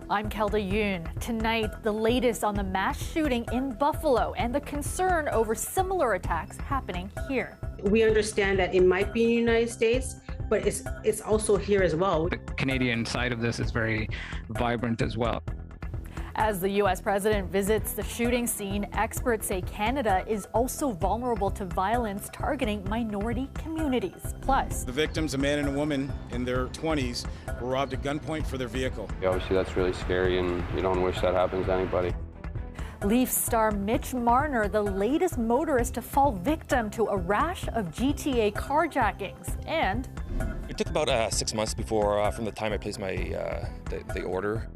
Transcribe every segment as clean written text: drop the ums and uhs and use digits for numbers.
I'm Kelda Yoon. Tonight, the latest on the mass shooting in Buffalo and the concern over similar attacks happening here. We understand that it might be in the United States, but it's also here as well. The Canadian side of this is very vibrant as well. As the U.S. president visits the shooting scene, experts say Canada is also vulnerable to violence targeting minority communities. Plus, the victims, a man and a woman in their 20s, were robbed at gunpoint for their vehicle. Obviously, that's really scary, and you don't wish that happens to anybody. Leafs star Mitch Marner, the latest motorist to fall victim to a rash of GTA carjackings. And it took about 6 months before, from the time I placed my the order.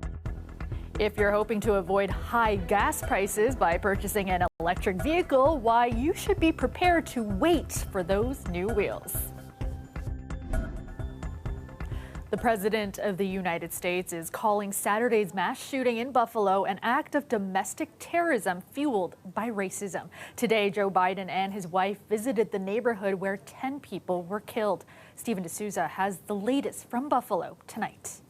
If you're hoping to avoid high gas prices by purchasing an electric vehicle, why you should be prepared to wait for those new wheels. The President of the United States is calling Saturday's mass shooting in Buffalo an act of domestic terrorism fueled by racism. Today, Joe Biden and his wife visited the neighborhood where 10 people were killed. Steven D'Souza has the latest from Buffalo tonight.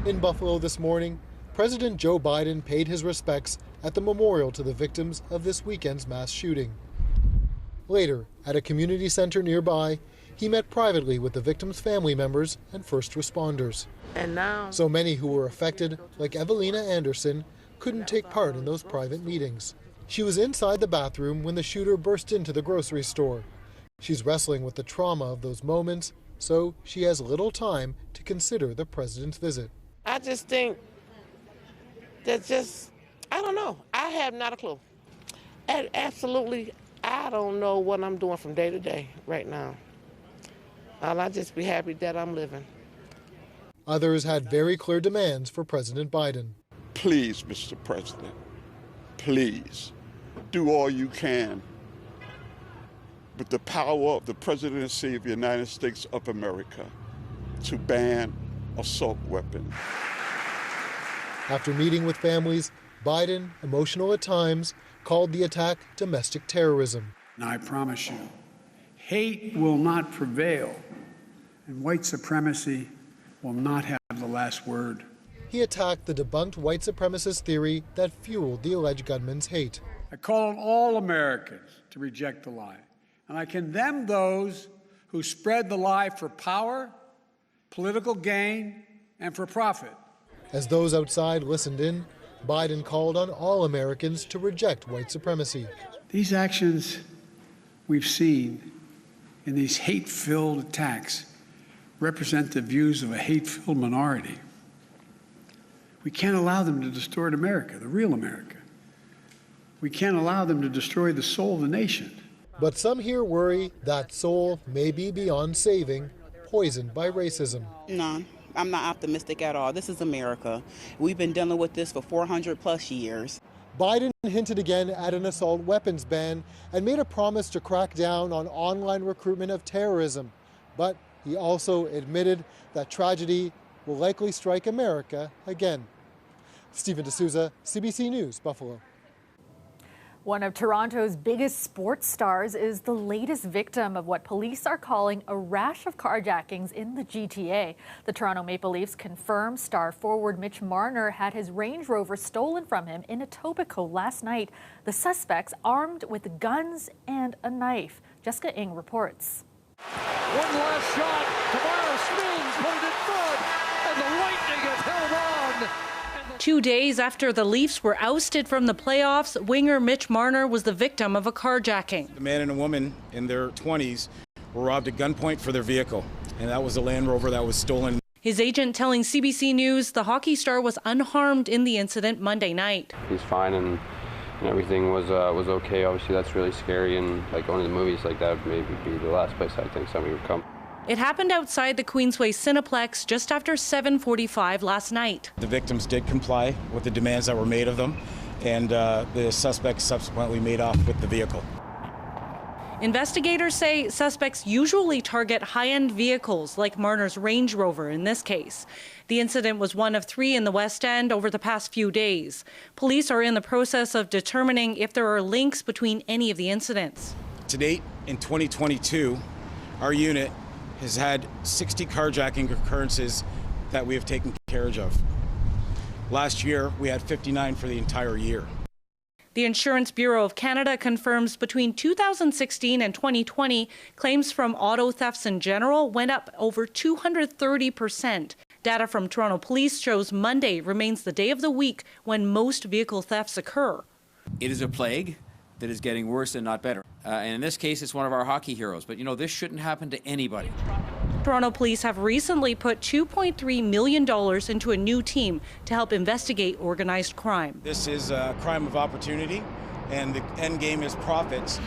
In Buffalo this morning, President Joe Biden paid his respects at the memorial to the victims of this weekend's mass shooting. Later, at a community center nearby, he met privately with the victims' family members and first responders. And now, so many who were affected, like Evelina Anderson, couldn't take part in those private meetings. She was inside the bathroom when the shooter burst into the grocery store. She's wrestling with the trauma of those moments, so she has little time to consider the president's visit. I just think that I don't know. I have not a clue. And absolutely, I don't know what I'm doing from day to day right now. I'll just be happy that I'm living. Others had very clear demands for President Biden. Please, Mr. President, please do all you can with the power of the presidency of the United States of America to ban assault weapons. After meeting with families, Biden, emotional at times, called the attack domestic terrorism. And I promise you, hate will not prevail, and white supremacy will not have the last word. He attacked the debunked white supremacist theory that fueled the alleged gunman's hate. I call on all Americans to reject the lie, and I condemn those who spread the lie for power, political gain, and for profit. As those outside listened in, Biden called on all Americans to reject white supremacy. These actions we've seen in these hate-filled attacks represent the views of a hate-filled minority. We can't allow them to distort America, the real America. We can't allow them to destroy the soul of the nation. But some here worry that soul may be beyond saving, poisoned by racism. No, I'm not optimistic at all. This is America. We've been dealing with this for 400 plus years. Biden hinted again at an assault weapons ban and made a promise to crack down on online recruitment of terrorism. But he also admitted that tragedy will likely strike America again. Steven D'Souza, CBC News, Buffalo. One of Toronto's biggest sports stars is the latest victim of what police are calling a rash of carjackings in the GTA. The Toronto Maple Leafs confirm star forward Mitch Marner had his Range Rover stolen from him in Etobicoke last night. The suspects armed with guns and a knife. Jessica Ng reports. One last shot. Tomorrow spins, put it in front, and the Lightning have held on. 2 days after the Leafs were ousted from the playoffs, winger Mitch Marner was the victim of a carjacking. A man and a woman in their 20s were robbed at gunpoint for their vehicle, and that was a Land Rover that was stolen. His agent telling CBC News the hockey star was unharmed in the incident Monday night. He's fine, and everything was okay. Obviously, that's really scary, and like going to the movies like that would maybe be the last place I think somebody would come. It happened outside the Queensway Cineplex just after 7:45 last night. The victims did comply with the demands that were made of them, and the suspects subsequently made off with the vehicle. Investigators say suspects usually target high-end vehicles like Marner's Range Rover in this case. The incident was one of 3 in the West End over the past few days. Police are in the process of determining if there are links between any of the incidents. To date, in 2022, our unit has had 60 carjacking occurrences that we have taken care of. Last year, we had 59 for the entire year. The Insurance Bureau of Canada confirms between 2016 and 2020, claims from auto thefts in general went up over 230%. Data from Toronto Police shows Monday remains the day of the week when most vehicle thefts occur. It is a plague that is getting worse and not better. And in this case, it's one of our hockey heroes. But, you know, this shouldn't happen to anybody. Toronto Police have recently put $2.3 million into a new team to help investigate organized crime. This is a crime of opportunity, and the end game is profits.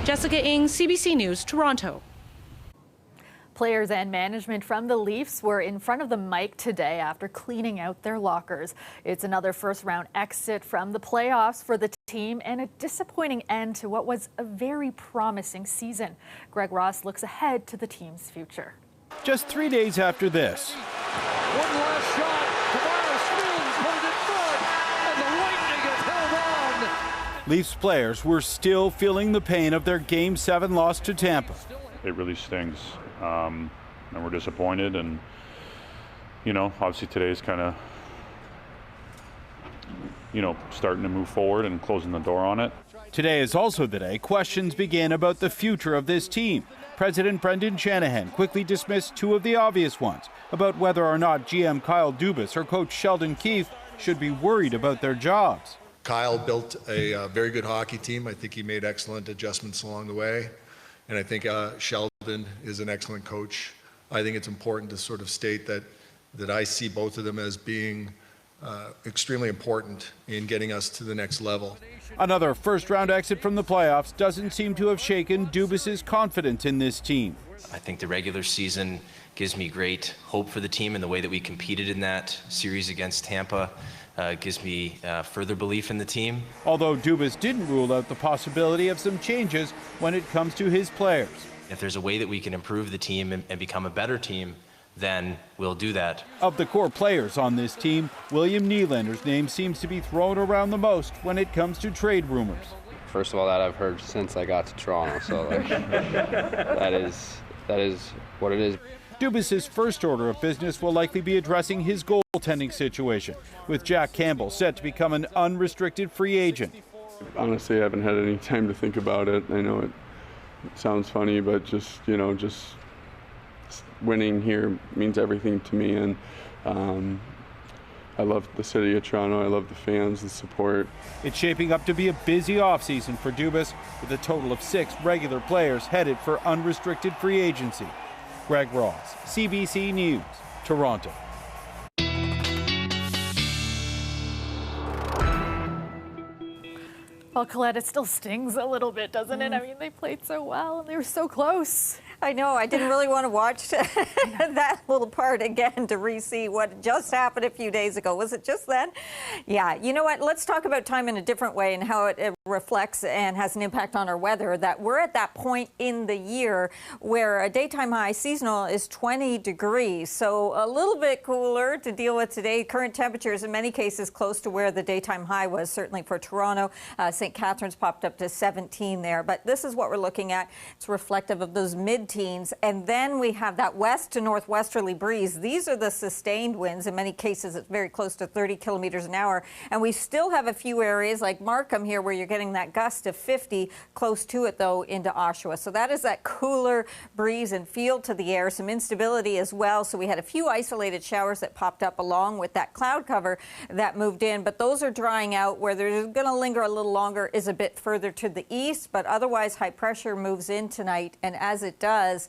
Jessica Ng, CBC News, Toronto. Players and management from the Leafs were in front of the mic today after cleaning out their lockers. It's another first-round exit from the playoffs for the team and a disappointing end to what was a very promising season. Greg Ross looks ahead to the team's future. Just 3 days after this. One last shot. Tomorrow Smith put it in front, and the Lightning have held on. Leafs players were still feeling the pain of their Game 7 loss to Tampa. It really stings. And we're disappointed, and you know, obviously today is kind of, you know, starting to move forward and closing the door on it. Today is also the day questions begin about the future of this team. President Brendan Shanahan quickly dismissed two of the obvious ones about whether or not GM Kyle Dubas or coach Sheldon Keefe should be worried about their jobs. Kyle built a very good hockey team. I think he made excellent adjustments along the way. And I think Sheldon is an excellent coach. I think it's important to sort of state that I see both of them as being extremely important in getting us to the next level. Another first-round exit from the playoffs doesn't seem to have shaken Dubas's confidence in this team. I think the regular season gives me great hope for the team and the way that we competed in that series against Tampa. Gives me further belief in the team. Although Dubas didn't rule out the possibility of some changes when it comes to his players. If there's a way that we can improve the team and become a better team, then we'll do that. Of the core players on this team, William Nylander's name seems to be thrown around the most when it comes to trade rumors. First of all, that I've heard since I got to Toronto, so like, that is what it is. Dubas's first order of business will likely be addressing his goaltending situation, with Jack Campbell set to become an unrestricted free agent. Honestly, I haven't had any time to think about it. I know it sounds funny, but just winning here means everything to me, and I love the city of Toronto. I love the fans, the support. It's shaping up to be a busy offseason for Dubas, with a total of 6 regular players headed for unrestricted free agency. Greg Ross, CBC News, Toronto. Well, Colette, it still stings a little bit, doesn't it? I mean, they played so well and they were so close. I know. I didn't really want to watch that little part again to re-see what just happened a few days ago. Was it just then? Yeah. You know what? Let's talk about time in a different way and how it reflects and has an impact on our weather. That we're at that point in the year where a daytime high seasonal is 20 degrees. So a little bit cooler to deal with today. Current temperatures in many cases close to where the daytime high was, certainly for Toronto. St. Catharines popped up to 17 there. But this is what we're looking at. It's reflective of those mid-teens. And then we have that west to northwesterly breeze. These are the sustained winds. In many cases, it's very close to 30 kilometers an hour. And we still have a few areas like Markham here where you're getting that gust of 50, close to it, though, into Oshawa. So that is that cooler breeze and feel to the air. Some instability as well. So we had a few isolated showers that popped up along with that cloud cover that moved in. But those are drying out. Where they're going to linger a little longer is a bit further to the east. But otherwise, high pressure moves in tonight. And as it does,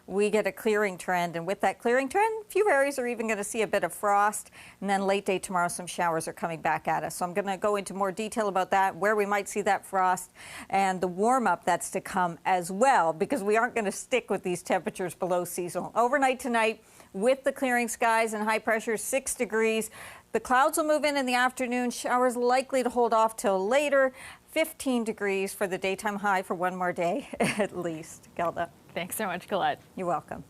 we get a clearing trend, and with that clearing trend, a few areas are even going to see a bit of frost, and then late day tomorrow some showers are coming back at us. So I'm going to go into more detail about that, where we might see that frost, and the warm-up that's to come as well, because we aren't going to stick with these temperatures below seasonal. Overnight tonight, with the clearing skies and high pressure, 6 degrees. The clouds will move in the afternoon. Showers likely to hold off till later. 15 degrees for the daytime high for one more day at least. Gelda. Thanks so much, Colette. You're welcome.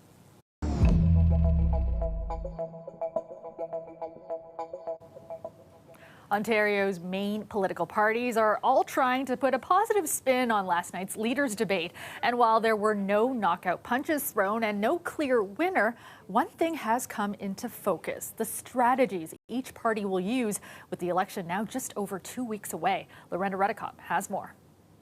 Ontario's main political parties are all trying to put a positive spin on last night's leaders' debate. And while there were no knockout punches thrown and no clear winner, one thing has come into focus: the strategies each party will use with the election now just over 2 weeks away. Lorenda Redicop has more.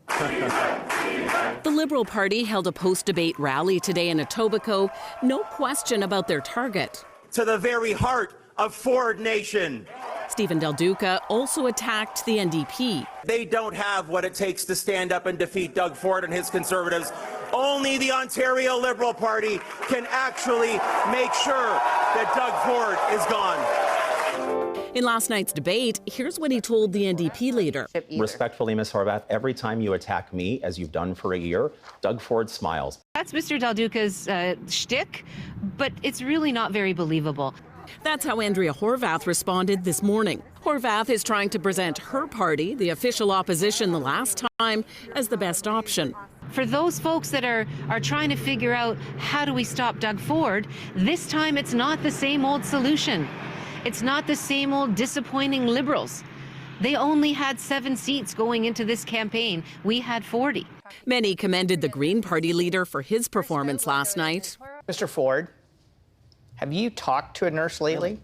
The Liberal Party held a post-debate rally today in Etobicoke. No question about their target. To the very heart of Ford Nation. Stephen Del Duca also attacked the NDP. They don't have what it takes to stand up and defeat Doug Ford and his Conservatives. Only the Ontario Liberal Party can actually make sure that Doug Ford is gone. In last night's debate, here's what he told the NDP leader. Respectfully, Ms. Horvath, every time you attack me, as you've done for a year, Doug Ford smiles. That's Mr. Del Duca's shtick, but it's really not very believable. That's how Andrea Horvath responded this morning. Horvath is trying to present her party, the official opposition the last time, as the best option. For those folks that are trying to figure out how do we stop Doug Ford, this time it's not the same old solution. It's not the same old disappointing Liberals. They only had 7 seats going into this campaign. We had 40. Many commended the Green Party leader for his performance last night. Mr. Ford, have you talked to a nurse lately?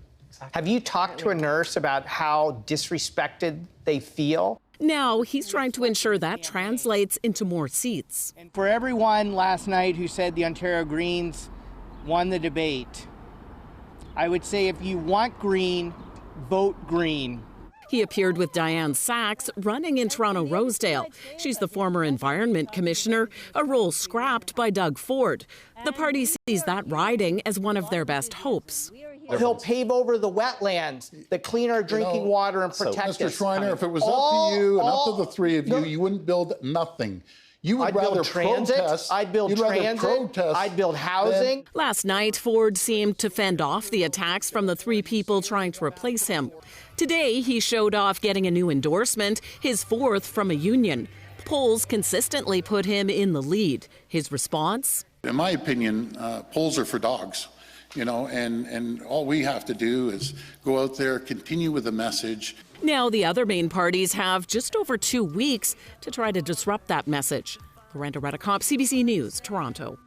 Have you talked to a nurse about how disrespected they feel? Now he's trying to ensure that translates into more seats. For everyone last night who said the Ontario Greens won the debate, I would say if you want green, vote green. He appeared with Diane Sachs running in Toronto Rosedale. She's the former Environment Commissioner, a role scrapped by Doug Ford. The party sees that riding as one of their best hopes. He'll pave over the wetlands, the cleaner drinking water, and protect Mr. Schreiner, if it was up to you and up to the three of you, you wouldn't build nothing. You would rather protest. I'd build transit. I'd build housing. Last night, Ford seemed to fend off the attacks from the 3 people trying to replace him. Today, he showed off getting a new endorsement, his 4th from a union. Polls consistently put him in the lead. His response? In my opinion, polls are for dogs, and all we have to do is go out there, continue with the message. Now the other main parties have just over 2 weeks to try to disrupt that message. Lorenda Redicop, CBC News, Toronto.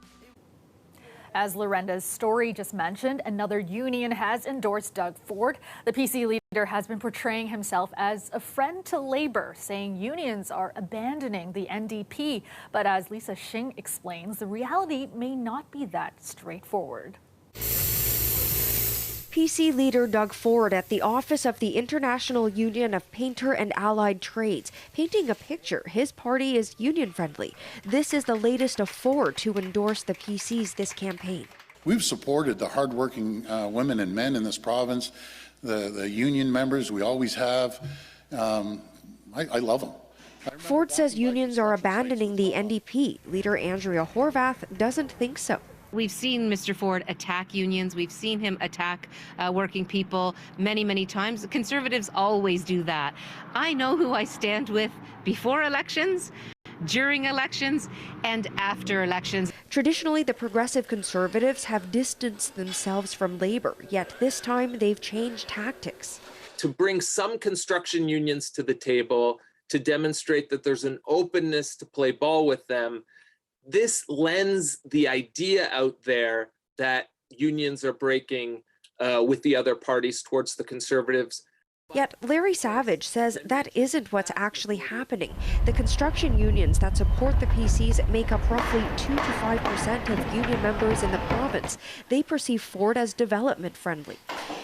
As Lorenda's story just mentioned, another union has endorsed Doug Ford. The PC leader has been portraying himself as a friend to Labour, saying unions are abandoning the NDP. But as Lisa Shing explains, the reality may not be that straightforward. PC leader Doug Ford at the office of the International Union of Painter and Allied Trades, painting a picture his party is union-friendly. This is the latest of 4 to endorse the PCs this campaign. We've supported the hardworking women and men in this province, the union members. We always have. I love them. Ford says unions are abandoning the NDP. Leader Andrea Horvath doesn't think so. We've seen Mr. Ford attack unions. We've seen him attack working people many, many times. Conservatives always do that. I know who I stand with before elections, during elections, and after elections. Traditionally, the progressive Conservatives have distanced themselves from Labour, yet this time they've changed tactics. To bring some construction unions to the table, to demonstrate that there's an openness to play ball with them. This lends the idea out there that unions are breaking with the other parties towards the Conservatives. Yet Larry Savage says that isn't what's actually happening. The construction unions that support the PCs make up roughly 2 to 5% of union members in the province. They perceive Ford as development friendly.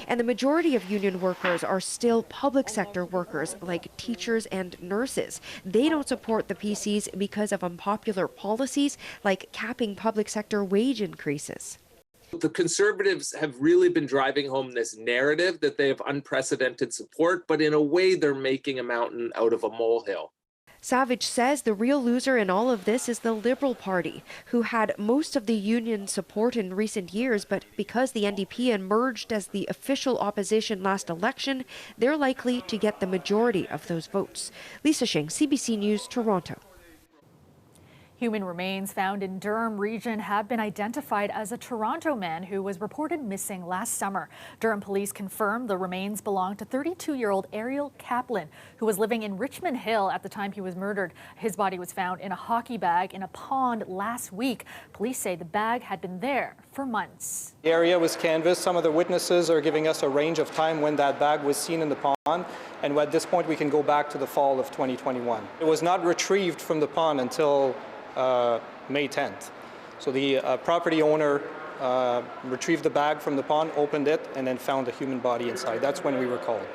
And the majority of union workers are still public sector workers like teachers and nurses. They don't support the PCs because of unpopular policies like capping public sector wage increases. The Conservatives have really been driving home this narrative that they have unprecedented support, but in a way they're making a mountain out of a molehill. Savage says the real loser in all of this is the Liberal Party, who had most of the union support in recent years, but because the NDP emerged as the official opposition last election, they're likely to get the majority of those votes. Lisa Shing, CBC News, Toronto. Human remains found in Durham region have been identified as a Toronto man who was reported missing last summer. Durham police confirmed the remains belong to 32-year-old Ariel Kaplan, who was living in Richmond Hill at the time he was murdered. His body was found in a hockey bag in a pond last week. Police say the bag had been there for months. The area was canvassed. Some of the witnesses are giving us a range of time when that bag was seen in the pond, and at this point we can go back to the fall of 2021. It was not retrieved from the pond until May 10th. So the property owner retrieved the bag from the pond, opened it, and then found a human body inside. That's when we were called.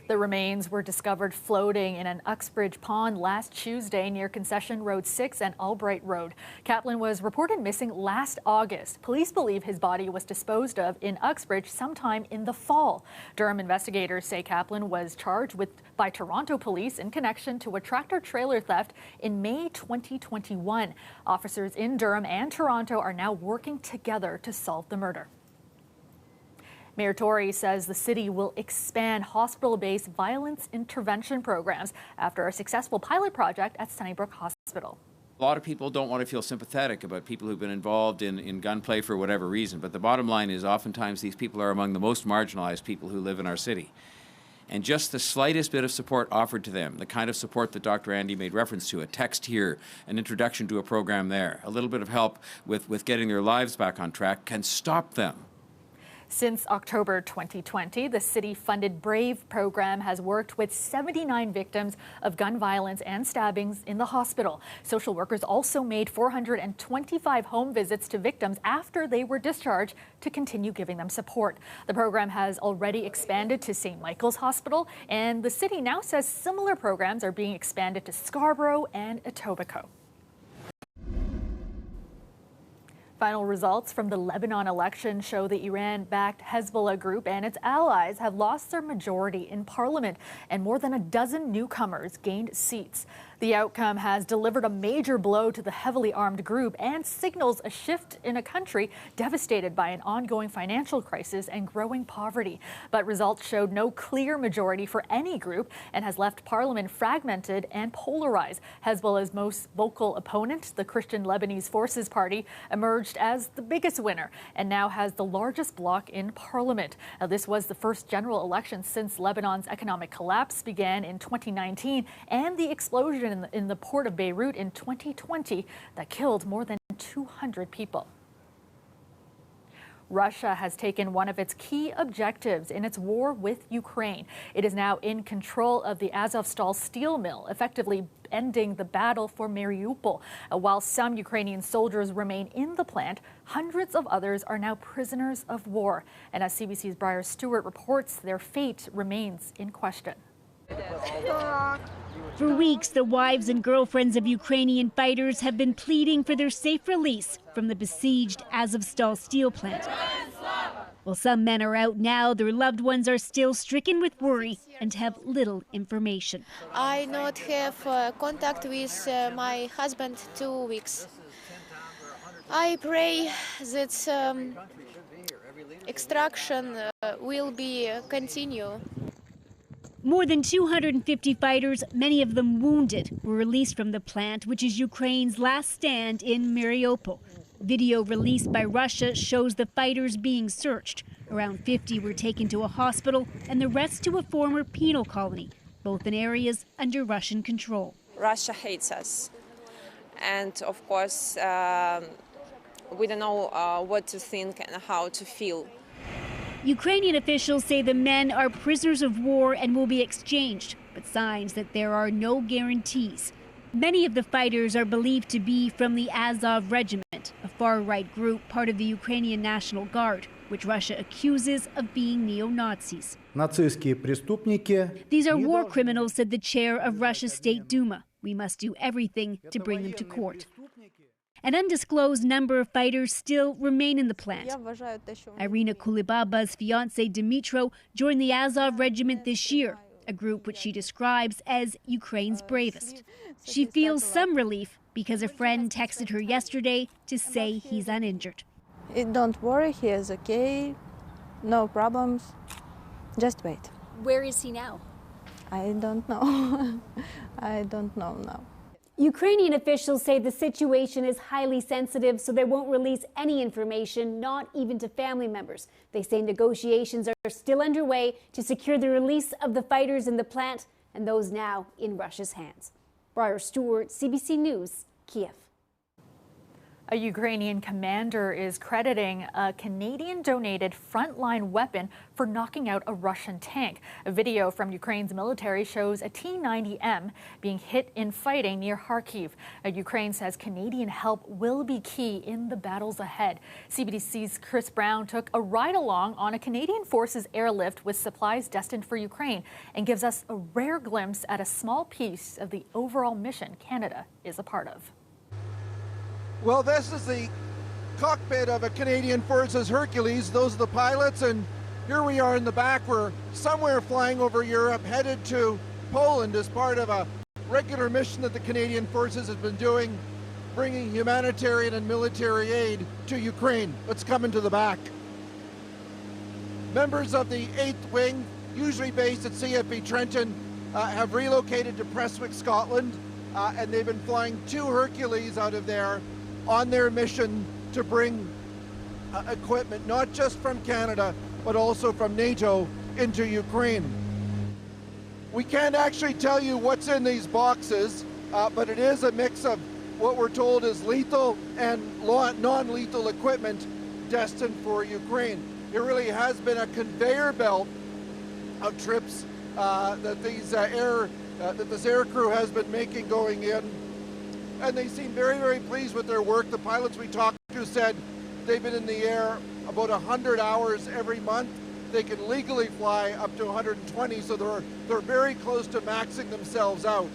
The remains were discovered floating in an Uxbridge pond last Tuesday near Concession Road 6 and Albright Road. Kaplan was reported missing last August. Police believe his body was disposed of in Uxbridge sometime in the fall. Durham investigators say Kaplan was charged by Toronto police in connection to a tractor-trailer theft in May 2021. Officers in Durham and Toronto are now working together to solve the murder. Mayor Tory says the city will expand hospital-based violence intervention programs after a successful pilot project at Sunnybrook Hospital. A lot of people don't want to feel sympathetic about people who've been involved in gunplay for whatever reason, but the bottom line is oftentimes these people are among the most marginalized people who live in our city. And just the slightest bit of support offered to them, the kind of support that Dr. Andy made reference to, a text here, an introduction to a program there, a little bit of help with getting their lives back on track, can stop them. Since October 2020, the city-funded BRAVE program has worked with 79 victims of gun violence and stabbings in the hospital. Social workers also made 425 home visits to victims after they were discharged to continue giving them support. The program has already expanded to St. Michael's Hospital, and the city now says similar programs are being expanded to Scarborough and Etobicoke. Final results from the Lebanon election show the Iran-backed Hezbollah group and its allies have lost their majority in parliament, and more than a dozen newcomers gained seats. The outcome has delivered a major blow to the heavily armed group and signals a shift in a country devastated by an ongoing financial crisis and growing poverty. But results showed no clear majority for any group and has left parliament fragmented and polarized. Hezbollah's most vocal opponent, the Christian Lebanese Forces Party, emerged as the biggest winner and now has the largest bloc in parliament. Now, this was the first general election since Lebanon's economic collapse began in 2019 and the explosion in the port of Beirut in 2020 that killed more than 200 people. Russia has taken one of its key objectives in its war with Ukraine. It is now in control of the Azovstal steel mill, effectively ending the battle for Mariupol. While some Ukrainian soldiers remain in the plant, hundreds of others are now prisoners of war. And as CBC's Briar Stewart reports, their fate remains in question. For weeks, the wives and girlfriends of Ukrainian fighters have been pleading for their safe release from the besieged Azovstal steel plant. While some men are out now, their loved ones are still stricken with worry and have little information. I not have contact with my husband 2 weeks. I pray that extraction will be continue. More than 250 fighters, many of them wounded, were released from the plant, which is Ukraine's last stand in Mariupol. Video released by Russia shows the fighters being searched. Around 50 were taken to a hospital and the rest to a former penal colony, both in areas under Russian control. Russia hates us. And of course, we don't know what to think and how to feel. Ukrainian officials say the men are prisoners of war and will be exchanged, but signs that there are no guarantees. Many of the fighters are believed to be from the Azov Regiment, a far-right group part of the Ukrainian National Guard, which Russia accuses of being neo-Nazis. These are war criminals, said the chair of Russia's State Duma. We must do everything to bring them to court. An undisclosed number of fighters still remain in the plant. Irina Kulibaba's fiancé Dmitro joined the Azov Regiment this year, a group which she describes as Ukraine's bravest. She feels some relief because a friend texted her yesterday to say he's uninjured. Don't worry, he is okay, no problems, just wait. Where is he now? I don't know. I don't know now. Ukrainian officials say the situation is highly sensitive, so they won't release any information, not even to family members. They say negotiations are still underway to secure the release of the fighters in the plant and those now in Russia's hands. Briar Stewart, CBC News, Kiev. A Ukrainian commander is crediting a Canadian-donated frontline weapon for knocking out a Russian tank. A video from Ukraine's military shows a T-90M being hit in fighting near Kharkiv. Ukraine says Canadian help will be key in the battles ahead. CBC's Chris Brown took a ride-along on a Canadian Forces airlift with supplies destined for Ukraine and gives us a rare glimpse at a small piece of the overall mission Canada is a part of. Well, this is the cockpit of a Canadian Forces Hercules. Those are the pilots, and here we are in the back. We're somewhere flying over Europe, headed to Poland as part of a regular mission that the Canadian Forces has been doing, bringing humanitarian and military aid to Ukraine. Let's come into the back. Members of the 8th Wing, usually based at CFB Trenton, have relocated to Prestwick, Scotland, and they've been flying 2 Hercules out of there on their mission to bring equipment, not just from Canada, but also from NATO into Ukraine. We can't actually tell you what's in these boxes, but it is a mix of what we're told is lethal and non-lethal equipment destined for Ukraine. It really has been a conveyor belt of trips that this air crew has been making going in. And they seem very, very pleased with their work. The pilots we talked to said they've been in the air about 100 hours every month. They can legally fly up to 120, so they're very close to maxing themselves out.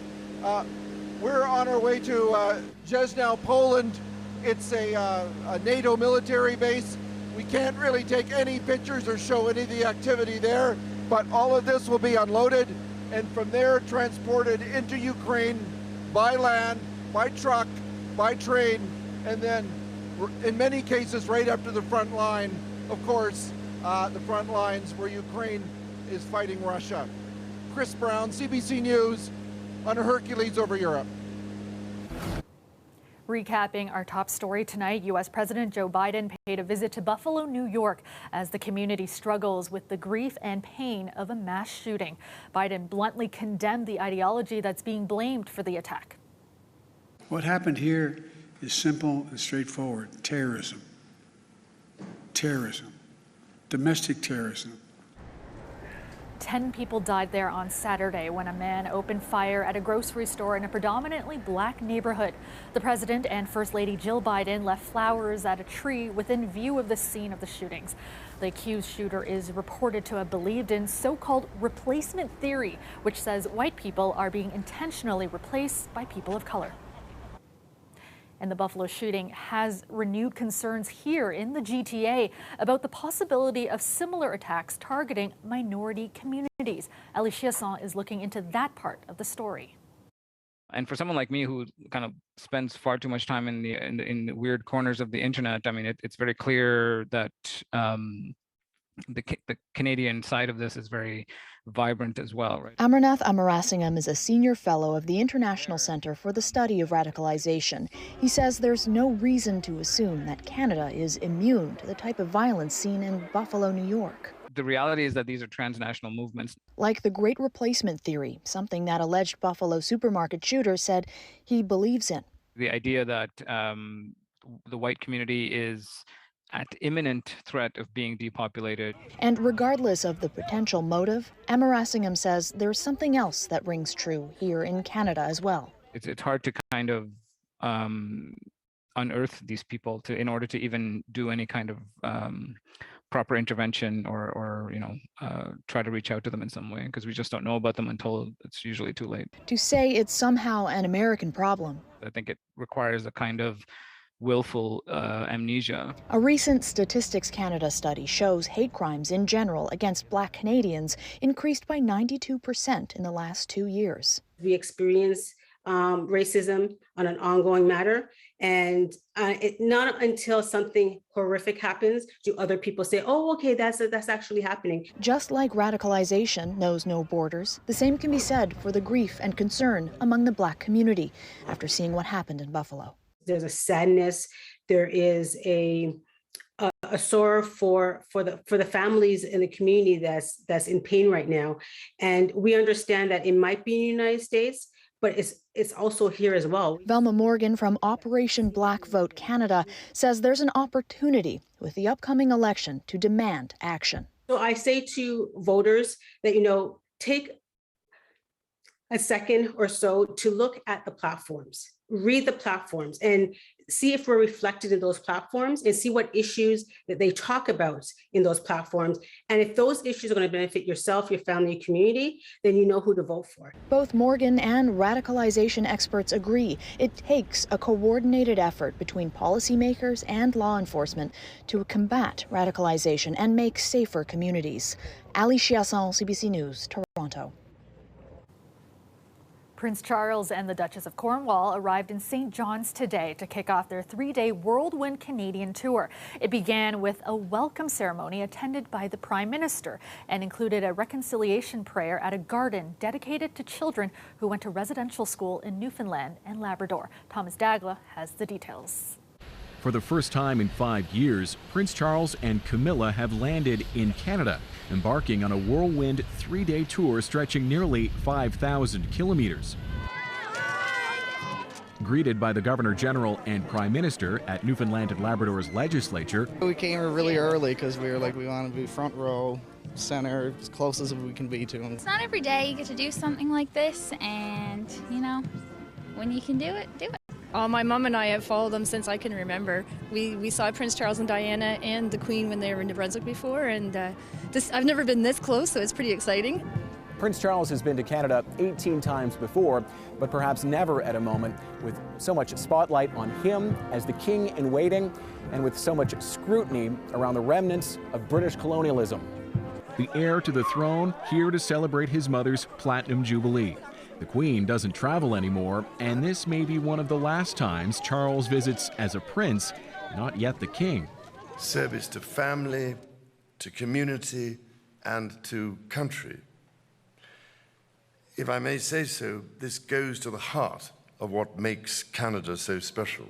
We're on our way to Jesnau, Poland. It's a NATO military base. We can't really take any pictures or show any of the activity there, but all of this will be unloaded and from there transported into Ukraine by land, by truck, by train, and then in many cases right up to the front line, of course, the front lines where Ukraine is fighting Russia. Chris Brown, CBC News, on a Hercules over Europe. Recapping our top story tonight, U.S. President Joe Biden paid a visit to Buffalo, New York, as the community struggles with the grief and pain of a mass shooting. Biden bluntly condemned the ideology that's being blamed for the attack. What happened here is simple and straightforward. Terrorism. Terrorism. Domestic terrorism. 10 people died there on Saturday when a man opened fire at a grocery store in a predominantly black neighborhood. The president and First Lady Jill Biden left flowers at a tree within view of the scene of the shootings. The accused shooter is reported to have believed in so-called replacement theory, which says white people are being intentionally replaced by people of color. And the Buffalo shooting has renewed concerns here in the GTA about the possibility of similar attacks targeting minority communities. Ali Chiasson is looking into that part of the story. And for someone like me who kind of spends far too much time in the weird corners of the internet, I mean, it's very clear that the Canadian side of this is very vibrant as well, right? Amarnath Amarasingam is a senior fellow of the International Centre for the Study of Radicalization. He says there's no reason to assume that Canada is immune to the type of violence seen in Buffalo, New York. The reality is that these are transnational movements. Like the Great Replacement Theory, something that alleged Buffalo supermarket shooter said he believes in. The idea that the white community is at imminent threat of being depopulated. And regardless of the potential motive, Amarasingam says there's something else that rings true here in Canada as well. It's hard to kind of unearth these people in order to even do any kind of proper intervention or try to reach out to them in some way, because we just don't know about them until it's usually too late. To say it's somehow an American problem, I think it requires a kind of willful amnesia. A recent Statistics Canada study shows hate crimes in general against Black Canadians increased by 92% in the last 2 years. We experience racism on an ongoing matter. And not until something horrific happens do other people say, oh, okay, that's actually happening. Just like radicalization knows no borders, the same can be said for the grief and concern among the Black community after seeing what happened in Buffalo. There's a sadness, there is a sorrow for the families in the community that's in pain right now. And we understand that it might be in the United States, but it's also here as well. Velma Morgan from Operation Black Vote Canada says there's an opportunity with the upcoming election to demand action. So I say to voters that, take a second or so to look at the platforms, read the platforms, and see if we're reflected in those platforms and see what issues that they talk about in those platforms. And if those issues are going to benefit yourself, your family, your community, then you know who to vote for. Both Morgan and radicalization experts agree it takes a coordinated effort between policymakers and law enforcement to combat radicalization and make safer communities. Ali Chiasson, CBC News, Toronto. Prince Charles and the Duchess of Cornwall arrived in St. John's today to kick off their 3-day Whirlwind Canadian tour. It began with a welcome ceremony attended by the Prime Minister and included a reconciliation prayer at a garden dedicated to children who went to residential school in Newfoundland and Labrador. Thomas Dagla has the details. For the first time in 5 years, Prince Charles and Camilla have landed in Canada, embarking on a whirlwind 3-day tour stretching nearly 5,000 kilometers. Greeted by the Governor General and Prime Minister at Newfoundland and Labrador's legislature. We came here really early because we were like, we want to be front row, center, as close as we can be to them. It's not every day you get to do something like this, and when you can do it, do it. My mum and I have followed them since I can remember. We saw Prince Charles and Diana and the Queen when they were in New Brunswick before, and I've never been this close, so it's pretty exciting. Prince Charles has been to Canada 18 times before, but perhaps never at a moment with so much spotlight on him as the king in waiting and with so much scrutiny around the remnants of British colonialism. The heir to the throne here to celebrate his mother's Platinum Jubilee. The Queen doesn't travel anymore, and this may be one of the last times Charles visits as a prince, not yet the king. Service to family, to community, and to country. If I may say so, this goes to the heart of what makes Canada so special,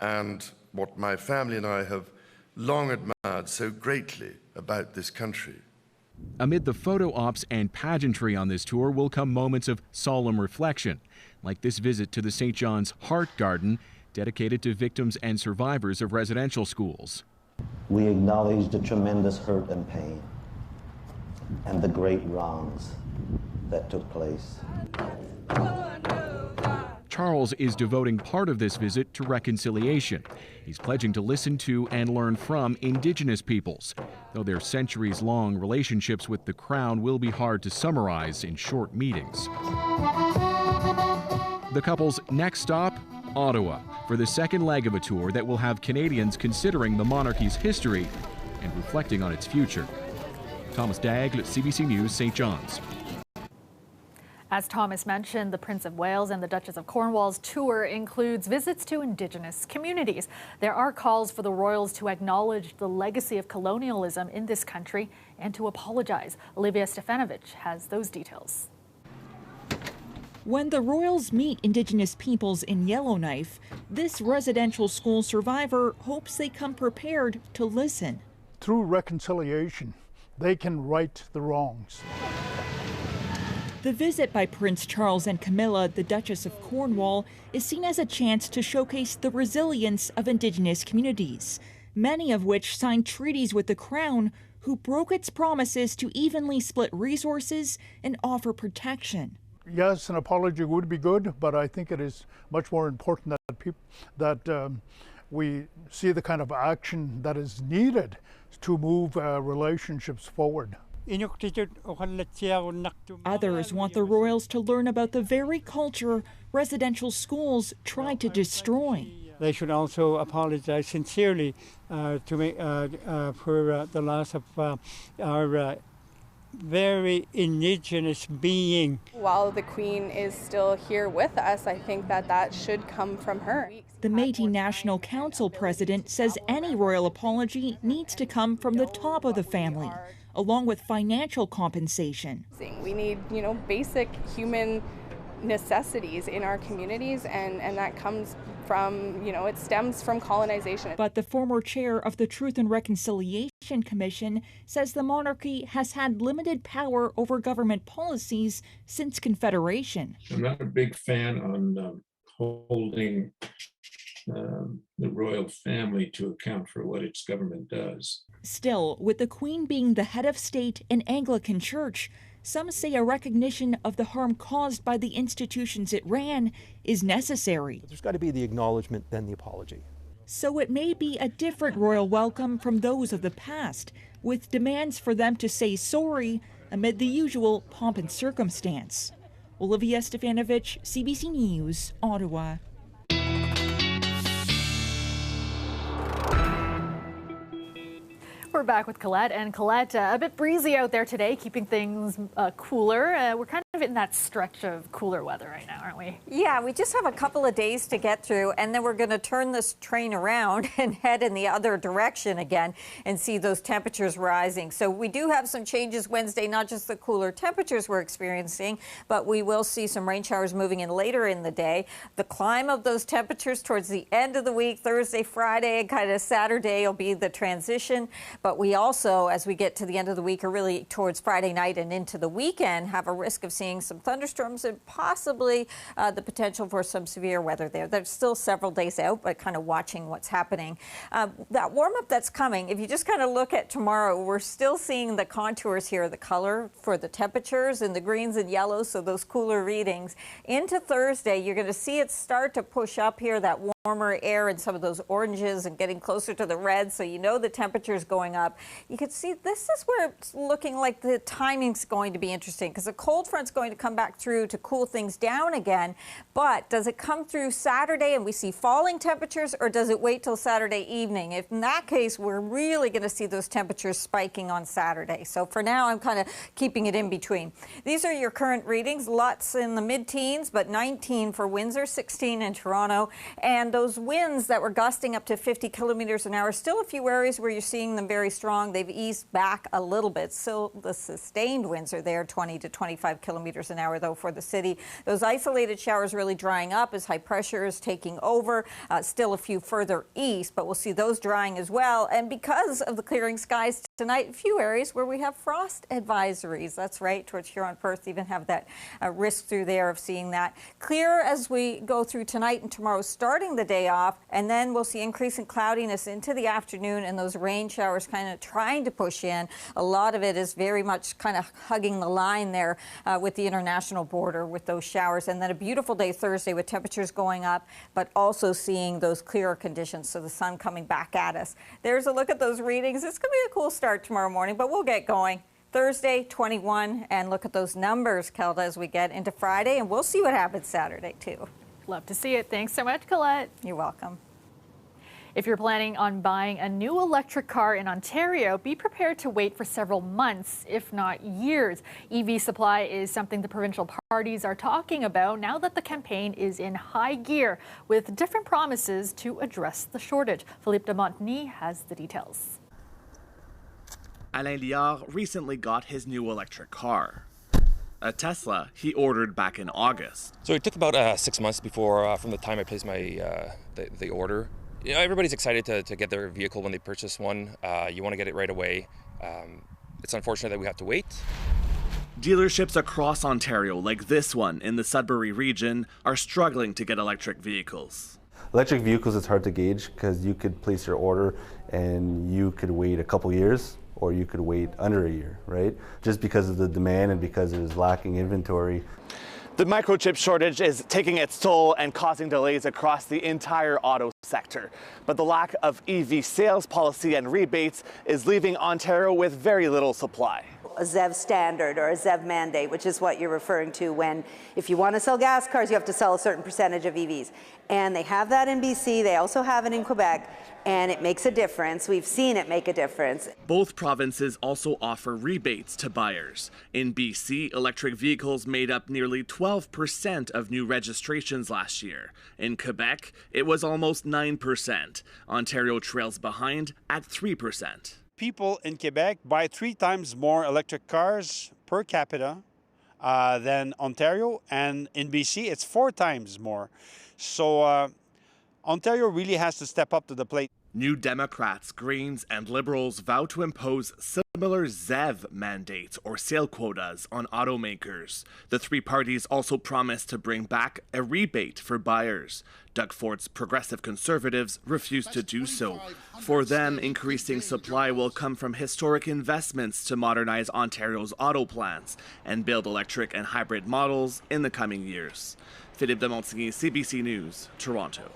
and what my family and I have long admired so greatly about this country. Amid the photo ops and pageantry on this tour will come moments of solemn reflection, like this visit to the St. John's Heart Garden, dedicated to victims and survivors of residential schools. We acknowledge the tremendous hurt and pain and the great wrongs that took place. Charles is devoting part of this visit to reconciliation. He's pledging to listen to and learn from Indigenous peoples, though their centuries-long relationships with the Crown will be hard to summarize in short meetings. The couple's next stop, Ottawa, for the second leg of a tour that will have Canadians considering the monarchy's history and reflecting on its future. Thomas Dagl, CBC News, St. John's. As Thomas mentioned, the Prince of Wales and the Duchess of Cornwall's tour includes visits to Indigenous communities. There are calls for the royals to acknowledge the legacy of colonialism in this country and to apologize. Olivia Stefanovic has those details. When the royals meet Indigenous peoples in Yellowknife, this residential school survivor hopes they come prepared to listen. Through reconciliation, they can right the wrongs. The visit by Prince Charles and Camilla, the Duchess of Cornwall, is seen as a chance to showcase the resilience of Indigenous communities, many of which signed treaties with the Crown, who broke its promises to evenly split resources and offer protection. Yes, an apology would be good, but I think it is much more important that we see the kind of action that is needed to move relationships forward. Others want the royals to learn about the very culture residential schools tried to destroy. They should also apologize sincerely for the loss of our very indigenous being. While the Queen is still here with us, I think that should come from her. The Métis National Council president says any royal apology needs to come from the top of the family, along with financial compensation. We need, basic human necessities in our communities, and that comes from, it stems from colonization. But the former chair of the Truth and Reconciliation Commission says the monarchy has had limited power over government policies since Confederation. I'm not a big fan on holding the royal family to account for what its government does. Still, with the Queen being the head of state and Anglican Church, some say a recognition of the harm caused by the institutions it ran is necessary. There's got to be the acknowledgement, then the apology. So it may be a different royal welcome from those of the past, with demands for them to say sorry amid the usual pomp and circumstance. Olivia Stefanovic, CBC News, Ottawa. We're back with Colette. And Colette, a bit breezy out there today, keeping things cooler. We're kind of in that stretch of cooler weather right now, aren't we? Yeah, we just have a couple of days to get through, and then we're going to turn this train around and head in the other direction again and see those temperatures rising. So we do have some changes Wednesday, not just the cooler temperatures we're experiencing, but we will see some rain showers moving in later in the day. The climb of those temperatures towards the end of the week, Thursday, Friday, and kind of Saturday will be the transition. But we also, as we get to the end of the week, or really towards Friday night and into the weekend, have a risk of seeing some thunderstorms and possibly the potential for some severe weather there. There's still several days out, but kind of watching what's happening. That warm-up that's coming, if you just kind of look at tomorrow, we're still seeing the contours here, the color for the temperatures and the greens and yellows, so those cooler readings. Into Thursday, you're going to see it start to push up here, that warmer air and some of those oranges and getting closer to the red, so you know the temperature is going up. You can see this is where it's looking like the timing's going to be interesting, because the cold front's going to come back through to cool things down again. But does it come through Saturday and we see falling temperatures, or does it wait till Saturday evening? If in that case, we're really going to see those temperatures spiking on Saturday. So for now, I'm kind of keeping it in between. These are your current readings, lots in the mid-teens, but 19 for Windsor, 16 in Toronto. And those winds that were gusting up to 50 kilometers an hour, still a few areas where you're seeing them very strong. They've eased back a little bit. Still, the sustained winds are there, 20 to 25 kilometers an hour, though, for the city. Those isolated showers really drying up as high pressure is taking over. Still a few further east, but we'll see those drying as well. And because of the clearing skies tonight, a few areas where we have frost advisories. That's right, towards Huron, Perth, even have that risk through there of seeing that. Clear as we go through tonight and tomorrow, starting the day off, and then we'll see increasing cloudiness into the afternoon and those rain showers kind of trying to push in. A lot of it is very much kind of hugging the line there with the international border with those showers. And then a beautiful day Thursday with temperatures going up, but also seeing those clearer conditions, so the sun coming back at us. There's a look at those readings. It's going to be a cool start tomorrow morning, but we'll get going. Thursday, 21, and look at those numbers, Kelda, as we get into Friday, and we'll see what happens Saturday, too. Love to see it. Thanks so much, Colette. You're welcome. If you're planning on buying a new electric car in Ontario, be prepared to wait for several months, if not years. EV supply is something the provincial parties are talking about now that the campaign is in high gear, with different promises to address the shortage. Philippe de Montagny has the details. Alain Liard recently got his new electric car. A Tesla he ordered back in August. So it took about 6 months before, from the time I placed my the order. You know, everybody's excited to get their vehicle when they purchase one. You want to get it right away. It's unfortunate that we have to wait. Dealerships across Ontario, like this one in the Sudbury region, are struggling to get electric vehicles. Electric vehicles, it's hard to gauge because you could place your order and you could wait a couple years, or you could wait under a year, right? Just because of the demand and because there's lacking inventory. The microchip shortage is taking its toll and causing delays across the entire auto sector. But the lack of EV sales policy and rebates is leaving Ontario with very little supply. a ZEV standard or a ZEV mandate, which is what you're referring to when, if you want to sell gas cars, you have to sell a certain percentage of EVs. And they have that in BC, they also have it in Quebec, and it makes a difference. We've seen it make a difference. Both provinces also offer rebates to buyers. In BC, electric vehicles made up nearly 12% of new registrations last year. In Quebec, it was almost 9%. Ontario trails behind at 3%. People in Quebec buy 3 times more electric cars per capita than Ontario, and in BC it's 4 times more. So Ontario really has to step up to the plate. New Democrats, Greens, and Liberals vow to impose similar ZEV mandates or sale quotas on automakers. The three parties also promised to bring back a rebate for buyers. Doug Ford's Progressive Conservatives refused to do so. For them, increasing supply will come from historic investments to modernize Ontario's auto plants and build electric and hybrid models in the coming years. Philippe de Montigny, CBC News, Toronto.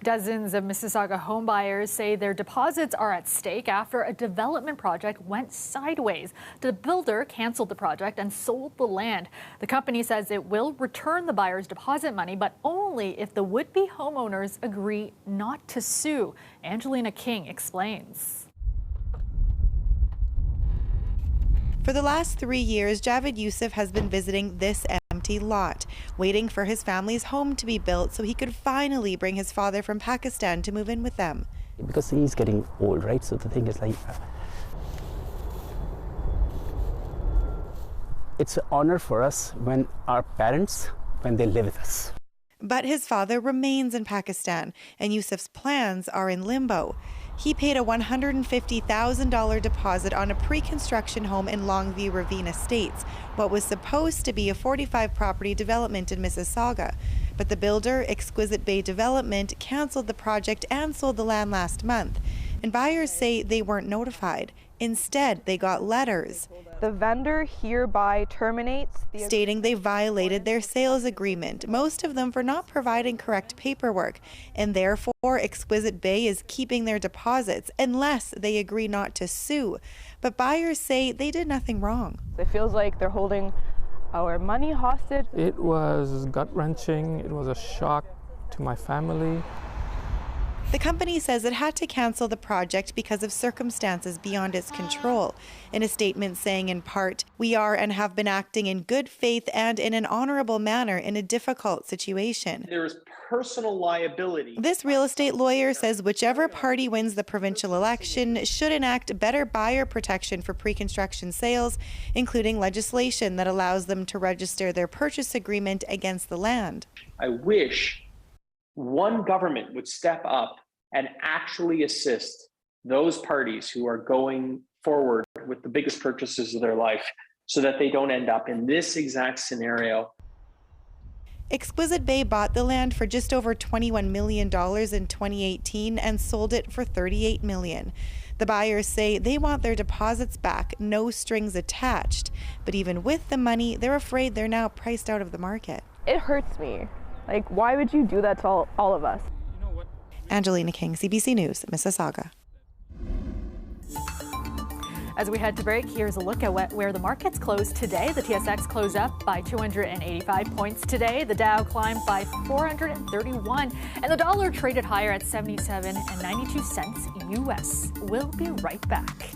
Dozens of Mississauga homebuyers say their deposits are at stake after a development project went sideways. The builder canceled the project and sold the land. The company says it will return the buyers' deposit money, but only if the would-be homeowners agree not to sue. Angelina King explains. For the last 3 years, Javed Youssef has been visiting this empty lot, waiting for his family's home to be built so he could finally bring his father from Pakistan to move in with them. Because he's getting old, right? So the thing is, like, it's an honor for us when our parents, when they live with us. But his father remains in Pakistan, and Youssef's plans are in limbo. He paid a $150,000 deposit on a pre-construction home in Longview Ravine Estates, what was supposed to be a 45-property development in Mississauga. But the builder, Exquisite Bay Development, canceled the project and sold the land last month. And buyers say they weren't notified. Instead, they got letters. The vendor hereby terminates stating they violated their sales agreement, most of them for not providing correct paperwork, and therefore Exquisite Bay is keeping their deposits unless they agree not to sue. But buyers say they did nothing wrong. It feels like they're holding our money hostage. It was gut-wrenching. It was a shock to my family. The company says it had to cancel the project because of circumstances beyond its control. In a statement saying in part, "We are and have been acting in good faith and in an honorable manner in a difficult situation." There is personal liability. This real estate lawyer says whichever party wins the provincial election should enact better buyer protection for pre-construction sales, including legislation that allows them to register their purchase agreement against the land. I wish one government would step up and actually assist those parties who are going forward with the biggest purchases of their life so that they don't end up in this exact scenario. Exquisite Bay bought the land for just over $21 million in 2018 and sold it for $38 million. The buyers say they want their deposits back, no strings attached. But even with the money, they're afraid they're now priced out of the market. It hurts me. Like, why would you do that to all of us? Angelina King, CBC News, Mississauga. As we head to break, here's a look at where the markets closed today. The TSX closed up by 285 points today. The Dow climbed by 431, and the dollar traded higher at 77.92 US. We'll be right back.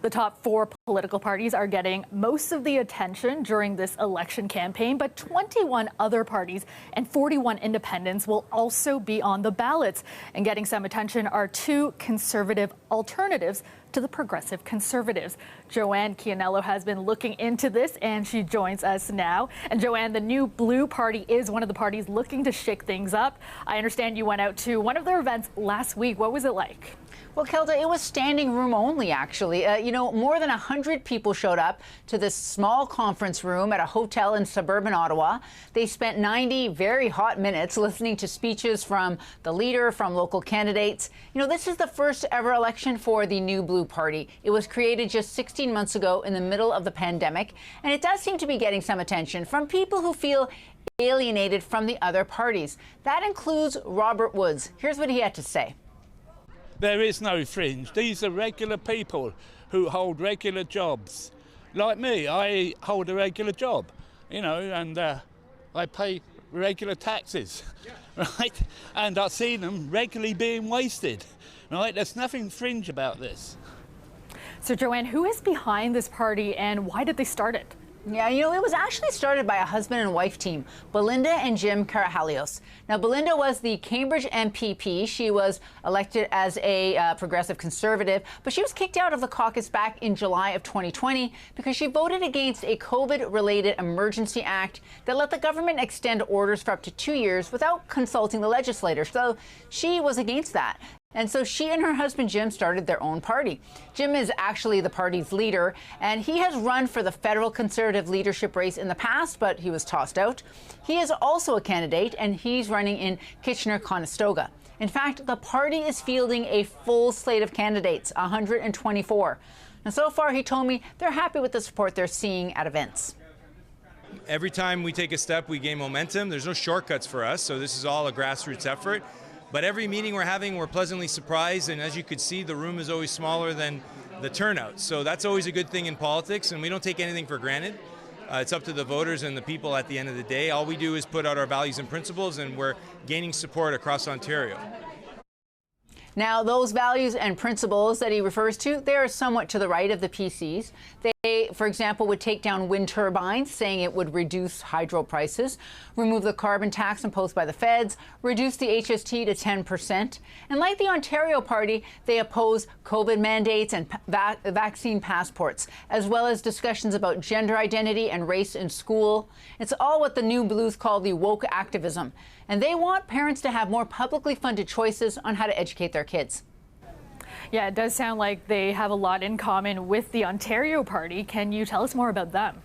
The top 4 political parties are getting most of the attention during this election campaign, but 21 other parties and 41 independents will also be on the ballots. And getting some attention are 2 conservative alternatives to the Progressive Conservatives. Joanne Chianello has been looking into this, and she joins us now. And Joanne, the New Blue Party is one of the parties looking to shake things up. I understand you went out to one of their events last week. What was it like? Well, Kelda, it was standing room only, actually. More than 100 people showed up to this small conference room at a hotel in suburban Ottawa. They spent 90 very hot minutes listening to speeches from the leader, from local candidates. This is the first ever election for the New Blue Party. It was created just 16 months ago in the middle of the pandemic, and it does seem to be getting some attention from people who feel alienated from the other parties. That includes Robert Woods. Here's what he had to say. There is no fringe. These are regular people who hold regular jobs. Like me, I hold a regular job, you know, and I pay regular taxes, right? And I see them regularly being wasted, right? There's nothing fringe about this. So, Joanne, who is behind this party and why did they start it? Yeah, you know, it was actually started by a husband and wife team, Belinda and Jim Karahalios. Now, Belinda was the Cambridge MPP. She was elected as a progressive conservative, but she was kicked out of the caucus back in July of 2020 because she voted against a COVID-related emergency act that let the government extend orders for up to 2 years without consulting the legislators. So she was against that. And so she and her husband, Jim, started their own party. Jim is actually the party's leader, and he has run for the federal conservative leadership race in the past, but he was tossed out. He is also a candidate, and he's running in Kitchener-Conestoga. In fact, the party is fielding a full slate of candidates, 124. And so far, he told me they're happy with the support they're seeing at events. Every time we take a step, we gain momentum. There's no shortcuts for us, so this is all a grassroots effort. But every meeting we're having, we're pleasantly surprised, and as you could see, the room is always smaller than the turnout. So that's always a good thing in politics, and we don't take anything for granted. It's up to the voters and the people at the end of the day. All we do is put out our values and principles, and we're gaining support across Ontario. Now, those values and principles that he refers to, they are somewhat to the right of the PCs. They, for example, would take down wind turbines, saying it would reduce hydro prices, remove the carbon tax imposed by the feds, reduce the HST to 10%. And like the Ontario Party, they oppose COVID mandates and vaccine passports, as well as discussions about gender identity and race in school. It's all what the New Blues call the woke activism. And they want parents to have more publicly funded choices on how to educate their kids. Yeah, it does sound like they have a lot in common with the Ontario Party. Can you tell us more about them?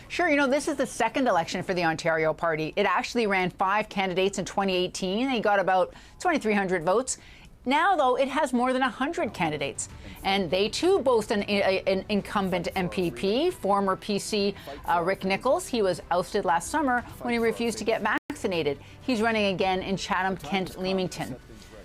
Sure. You know, this is the second election for the Ontario Party. It actually ran 5 candidates in 2018. They got about 2,300 votes. Now, though, it has more than 100 candidates. And they, too, boast an incumbent MPP, former PC Rick Nichols. He was ousted last summer when he refused to get vaccinated. He's running again in Chatham-Kent-Leamington.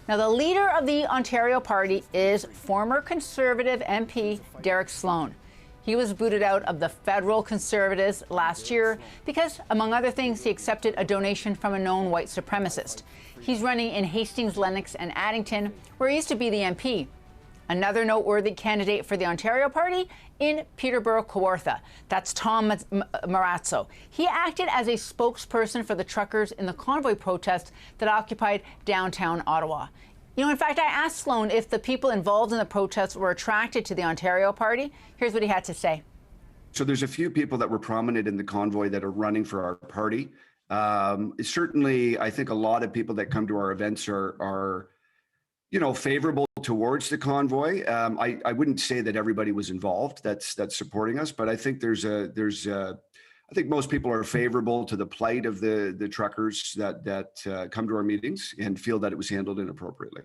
Now, the leader of the Ontario Party is former Conservative MP Derek Sloan. He was booted out of the federal Conservatives last year because, among other things, he accepted a donation from a known white supremacist. He's running in Hastings, Lennox, and Addington, where he used to be the MP. Another noteworthy candidate for the Ontario Party in Peterborough, Kawartha. That's Tom Marazzo. He acted as a spokesperson for the truckers in the convoy protest that occupied downtown Ottawa. You know, in fact, I asked Sloan if the people involved in the protests were attracted to the Ontario Party. Here's what he had to say. So there's a few people that were prominent in the convoy that are running for our party. Certainly, I think a lot of people that come to our events are you know, favorable towards the convoy. I wouldn't say that everybody was involved that's supporting us, but I think I think most people are favorable to the plight of the truckers that come to our meetings and feel that it was handled inappropriately.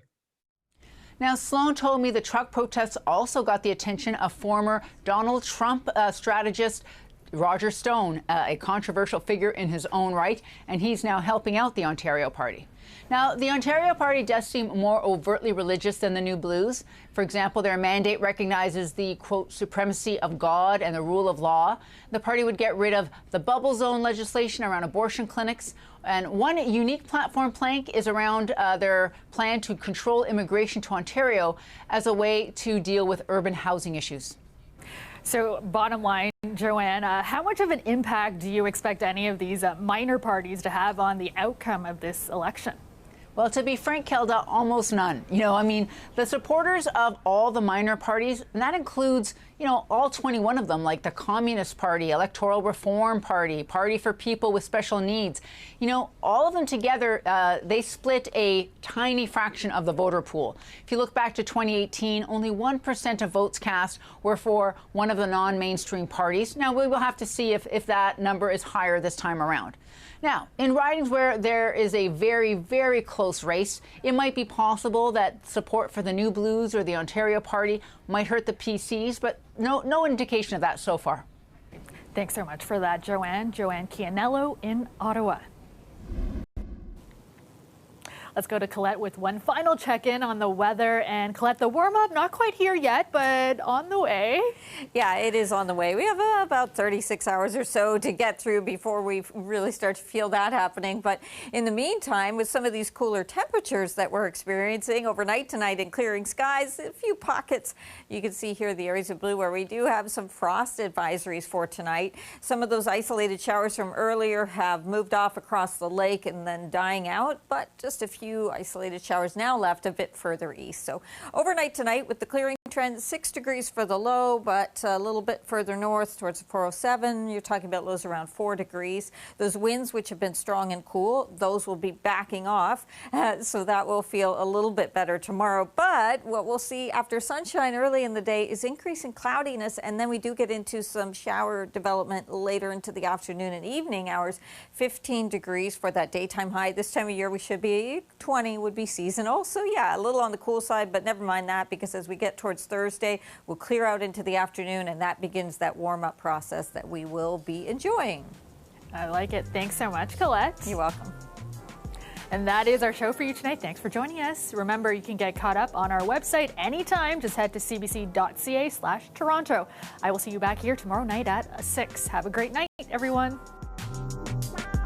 Now, Sloan told me the truck protests also got the attention of former Donald Trump strategist Roger Stone, a controversial figure in his own right, and he's now helping out the Ontario Party. Now, the Ontario Party does seem more overtly religious than the New Blues. For example, their mandate recognizes the, quote, supremacy of God and the rule of law. The party would get rid of the bubble zone legislation around abortion clinics. And one unique platform plank is around their plan to control immigration to Ontario as a way to deal with urban housing issues. So bottom line, Joanne, how much of an impact do you expect any of these minor parties to have on the outcome of this election? Well, to be frank, Kelda, almost none. You know, I mean, the supporters of all the minor parties, and that includes, you know, all 21 of them, like the Communist Party, Electoral Reform Party, Party for People with Special Needs, you know, all of them together, they split a tiny fraction of the voter pool. If you look back to 2018, only 1% of votes cast were for one of the non-mainstream parties. Now, we will have to see if that number is higher this time around. Now, in ridings where there is a very, very close race, it might be possible that support for the New Blues or the Ontario Party might hurt the PCs, but no indication of that so far. Thanks so much for that, Joanne. Joanne Chianello in Ottawa. Let's go to Colette with one final check-in on the weather. And Colette, the warm-up, not quite here yet, but on the way. Yeah, it is on the way. We have about 36 hours or so to get through before we really start to feel that happening. But in the meantime, with some of these cooler temperatures that we're experiencing overnight tonight and clearing skies, a few pockets. You can see here the areas of blue where we do have some frost advisories for tonight. Some of those isolated showers from earlier have moved off across the lake and then dying out, but just a few isolated showers now left a bit further east. So overnight tonight with the clearing trend, 6 degrees for the low, but a little bit further north towards the 407, you're talking about lows around 4 degrees. Those winds, which have been strong and cool, those will be backing off, so that will feel a little bit better tomorrow. But what we'll see after sunshine early in the day is increasing cloudiness, and then we do get into some shower development later into the afternoon and evening hours. 15 degrees for that daytime high. This time of year we should be 20 would be seasonal. So yeah, a little on the cool side, but never mind that, because as we get towards Thursday, we'll clear out into the afternoon, and that begins that warm-up process that we will be enjoying. I like it. Thanks so much, Colette. You're welcome. And that is our show for you tonight. Thanks for joining us. Remember, you can get caught up on our website anytime. Just head to cbc.ca/Toronto. I will see you back here tomorrow night at 6. Have a great night, everyone.